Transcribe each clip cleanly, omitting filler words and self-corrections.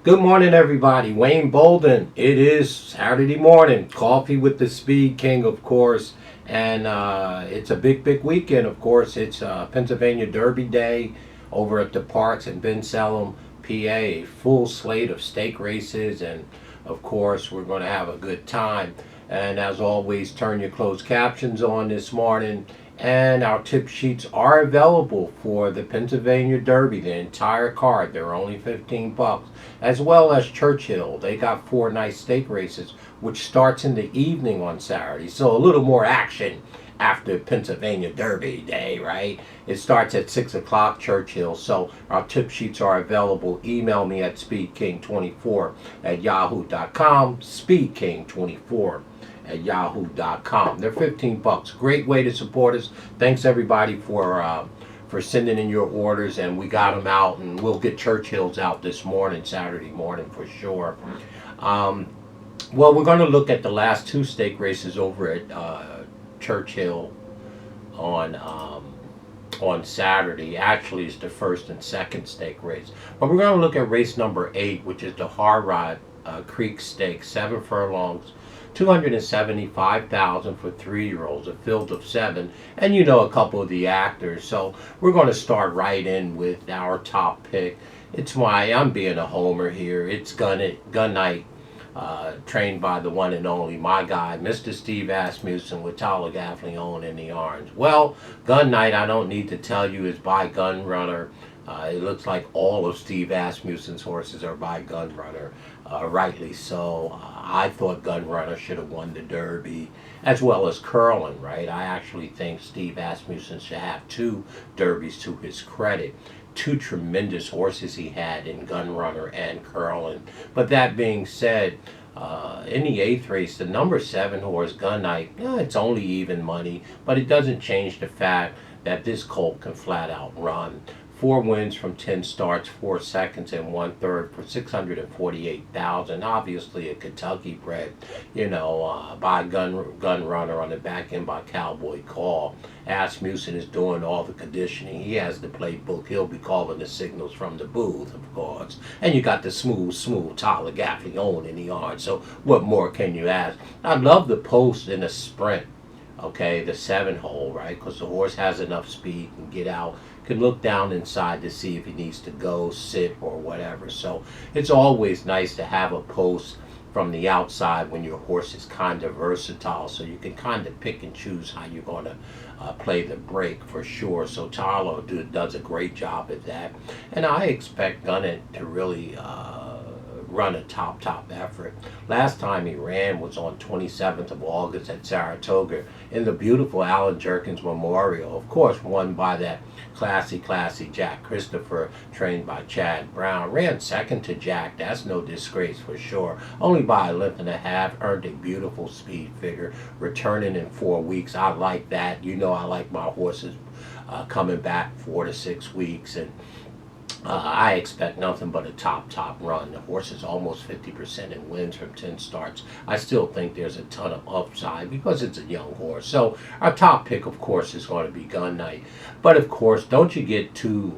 Good morning, everybody. Wayne Bolden. It is Saturday morning. Coffee with the SpeedKing, of course. And it's a big weekend, of course. It's Pennsylvania Derby Day over at the parks in Bensalem, PA. A full slate of stake races. And, of course, we're going to have a good time. And as always, turn your closed captions on this morning. And our tip sheets are available for the Pennsylvania Derby, the entire card. They're only 15 bucks. As well as Churchill. They got 4 nice stake races, which starts in the evening on Saturday. So a little more action after Pennsylvania Derby Day, right? It starts at 6 o'clock, Churchill. So our tip sheets are available. Email me at speedking24@yahoo.com. speedking24@yahoo.com. They're 15 bucks. Great way to support us. Thanks everybody for sending in your orders, and we got them out, and we'll get Churchill's out this morning, Saturday morning for sure. Well, we're going to look at the last 2 stake races over at Churchill on Saturday. Actually, it's the first and second stake race, but we're going to look at race number 8, which is the Harrod Creek Stake, 7 furlongs. 275,000 for 3-year-olds, a field of 7, and you know a couple of the actors. So we're going to start right in with our top pick. I'm being a homer here. It's Gunite, trained by the one and only my guy, Mr. Steve Asmussen, with Tyler Gaffleone in the orange. Well, Gunite, I don't need to tell you, is by Gunrunner. It looks like all of Steve Asmussen's horses are by Gunrunner, rightly so. I thought Gunrunner should have won the Derby, as well as Curlin, right? I actually think Steve Asmussen should have 2 Derbies to his credit. 2 tremendous horses he had in Gunrunner and Curlin. But that being said, in the 8th race, the number 7 horse, Gunite, it's only even money, but it doesn't change the fact that this colt can flat out run. 4 wins from 10 starts, 4 seconds, and 1/3 for $648,000. Obviously a Kentucky bred, by Gunrunner on the back end by Cowboy Call. Asmussen is doing all the conditioning. He has the playbook. He'll be calling the signals from the booth, of course. And you got the smooth Tyler Gaffleone in the yard. So what more can you ask? I love the post in a sprint. Okay, the 7 hole, right? Because the horse has enough speed and get out, can look down inside to see if he needs to go, sit, or whatever. So it's always nice to have a post from the outside when your horse is kind of versatile, so you can kind of pick and choose how you're going to play the break for sure. So Tyler does a great job at that, and I expect Gunite to really run a top effort. Last time he ran was on 27th of August at Saratoga in the beautiful Alan Jerkins Memorial, of course won by that classy Jack Christopher, trained by Chad Brown. Ran second to Jack, that's no disgrace for sure, only by 1.5 lengths, earned a beautiful speed figure, returning in 4 weeks. I like that. I like my horses coming back 4 to 6 weeks, and I expect nothing but a top run. The horse is almost 50% in wins from 10 starts. I still think there's a ton of upside because it's a young horse. So our top pick, of course, is going to be Gunite. But, of course, don't you get too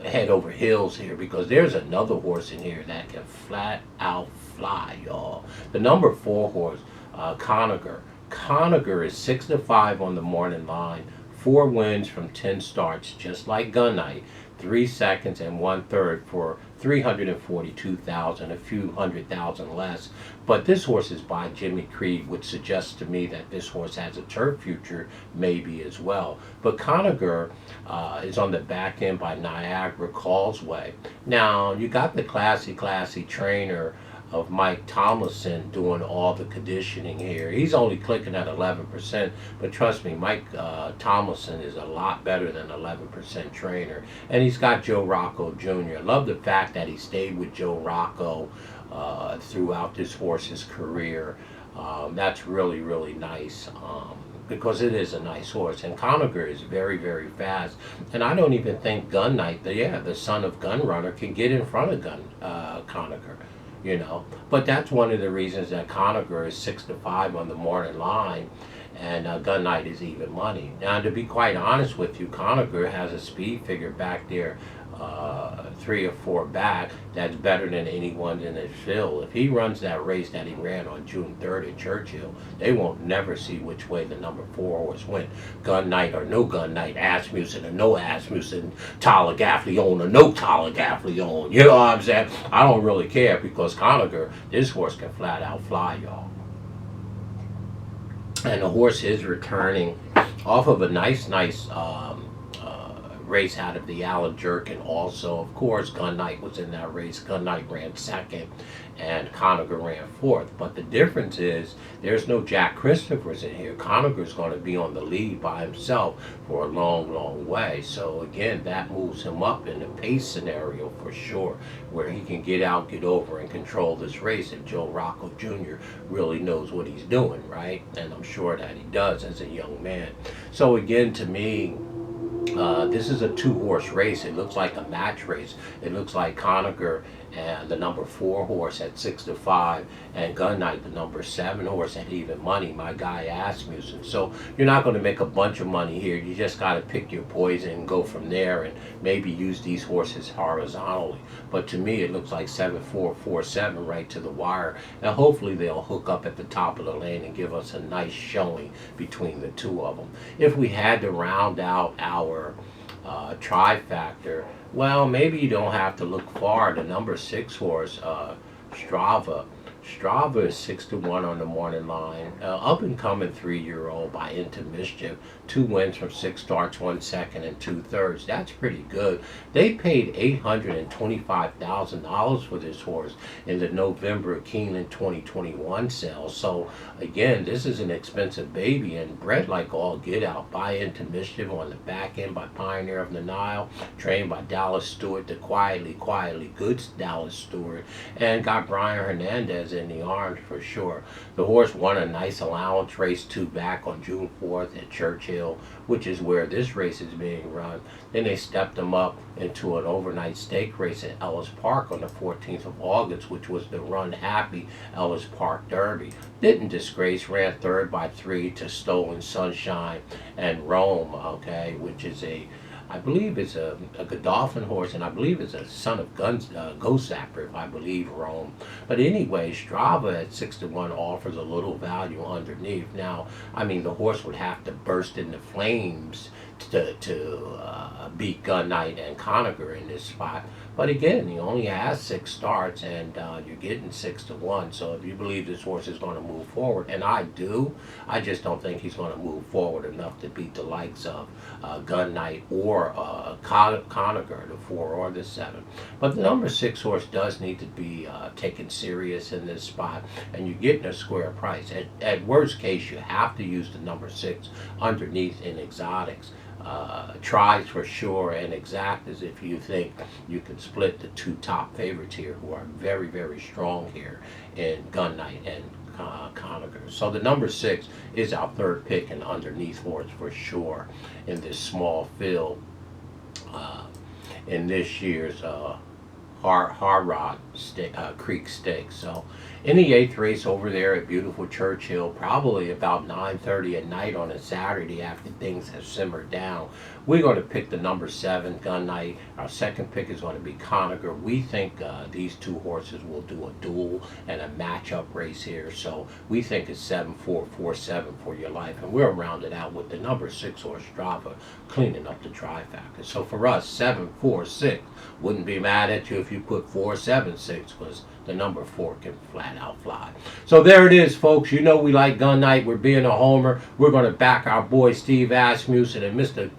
head over heels here, because there's another horse in here that can flat out fly, y'all. The number 4 horse, Conagher. Conagher is 6-5 on the morning line. 4 wins from 10 starts, just like Gunite. 3 seconds and 1/3 for $342,000, a few $100,000 less. But this horse is by Jimmy Creed, which suggests to me that this horse has a turf future, maybe as well. But Conagher is on the back end by Niagara Causeway. Now, you got the classy trainer of Mike Tomlinson doing all the conditioning here. He's only clicking at 11%, but trust me, Mike Tomlinson is a lot better than 11% trainer. And he's got Joe Rocco Jr. I love the fact that he stayed with Joe Rocco throughout this horse's career. That's really nice. Because it is a nice horse, and Conagher is very fast, and I don't even think Gunite, the son of Gunrunner, can get in front of Conagher. But that's one of the reasons that Conagher is 6-5 on the morning line, and Gunite is even money. Now, to be quite honest with you, Conagher has a speed figure back there 3 or 4 back, that's better than anyone in his field. If he runs that race that he ran on June 3rd at Churchill, they won't never see which way the number 4 horse went. Gunite or no Gunite, Asmussen or no Asmussen, Tyler Gaffleon or no Tyler Gaffleon. You know what I'm saying? I don't really care because Conagher, this horse can flat out fly, y'all. And the horse is returning off of a nice race out of the Alan Jerkin also. Of course, Gunite was in that race. Gunite ran second and Conagher ran fourth. But the difference is there's no Jack Christophers in here. Conagher's going to be on the lead by himself for a long, long way. So again, that moves him up in the pace scenario for sure, where he can get out, get over, and control this race if Joe Rocco Jr. really knows what he's doing, right? And I'm sure that he does as a young man. So again, to me, this is a 2-horse race. It looks like a match race. It looks like Conagher and the number 4 horse at 6-5, and Gunite, the number 7 horse at even money, my guy Asmussen. So you're not going to make a bunch of money here. You just got to pick your poison and go from there, and maybe use these horses horizontally. But to me, it looks like 7-4, 4-7 right to the wire, and hopefully they'll hook up at the top of the lane and give us a nice showing between the two of them. If we had to round out our trifactor, well, maybe you don't have to look far. The number 6 horse, Strava. Strava is 6-1 on the morning line. Up and coming 3-year-old by Into Mischief. 2 wins from 6 starts, 1 second and 2/3. That's pretty good. They paid $825,000 for this horse in the November Keeneland 2021 sale. So again, this is an expensive baby and bred like all get out. By Into Mischief on the back end by Pioneer of the Nile, trained by Dallas Stewart, the quietly good Dallas Stewart, and got Brian Hernandez in the arms for sure. The horse won a nice allowance race 2 back on June 4th at Churchill, which is where this race is being run. Then they stepped him up into an overnight stake race at Ellis Park on the 14th of August, which was the Run Happy Ellis Park Derby. Didn't disgrace, ran 3rd by 3 to Stolen Sunshine and Rome, okay, which is I believe it's a Godolphin horse, and I believe it's a son of Ghost Zapper, if I believe Rome. But anyway, Strava at 6-1 offers a little value underneath. Now, I mean, the horse would have to burst into flames to beat Gunite and Conagher in this spot. But again, he only has 6 starts, and you're getting 6-1. So if you believe this horse is going to move forward, and I do, I just don't think he's going to move forward enough to beat the likes of Gunite or Conagher, the 4 or the 7. But the number 6 horse does need to be taken serious in this spot, and you're getting a square price. At worst case, you have to use the number 6 underneath in exotics. Tries for sure, and exact as if you think you can split the 2 top favorites here, who are very, very strong here in Gunite and Conagher. So the number 6 is our 3rd pick and underneath horse for sure in this small field in this year's Harrod Creek Stakes. So in the 8th race over there at beautiful Churchill, probably about 9:30 at night on a Saturday after things have simmered down, we're going to pick the number 7 Gunite. Our 2nd pick is going to be Conagher. We think these 2 horses will do a duel and a matchup race here. So we think it's 7-4, 4-7 for your life, and we'll round it out with the number 6 horse Strava cleaning up the trifecta. So for us, 7-4-6. Wouldn't be mad at you if you put 4-7-6, because the number 4 can flat out fly. So there it is, folks. You know we like Gunite. We're being a homer. We're going to back our boy Steve Asmussen and Mr.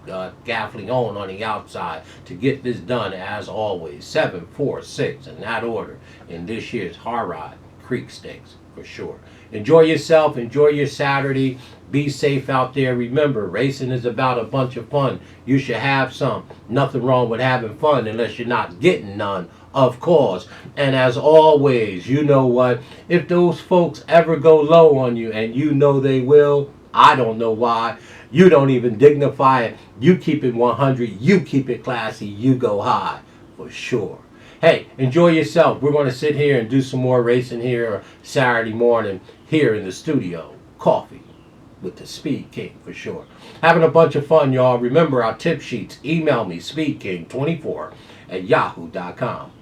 Gaffleon on the outside to get this done as always. 7-4-6 in that order in this year's Harrod Creek Stakes for sure. Enjoy yourself. Enjoy your Saturday. Be safe out there. Remember, racing is about a bunch of fun. You should have some. Nothing wrong with having fun unless you're not getting none, of course. And as always, you know what? If those folks ever go low on you, and you know they will, I don't know why. You don't even dignify it. You keep it 100. You keep it classy. You go high for sure. Hey, enjoy yourself. We're going to sit here and do some more racing here Saturday morning here in the studio. Coffee with the SpeedKing for sure. Having a bunch of fun, y'all. Remember our tip sheets. Email me, SpeedKing24 at yahoo.com.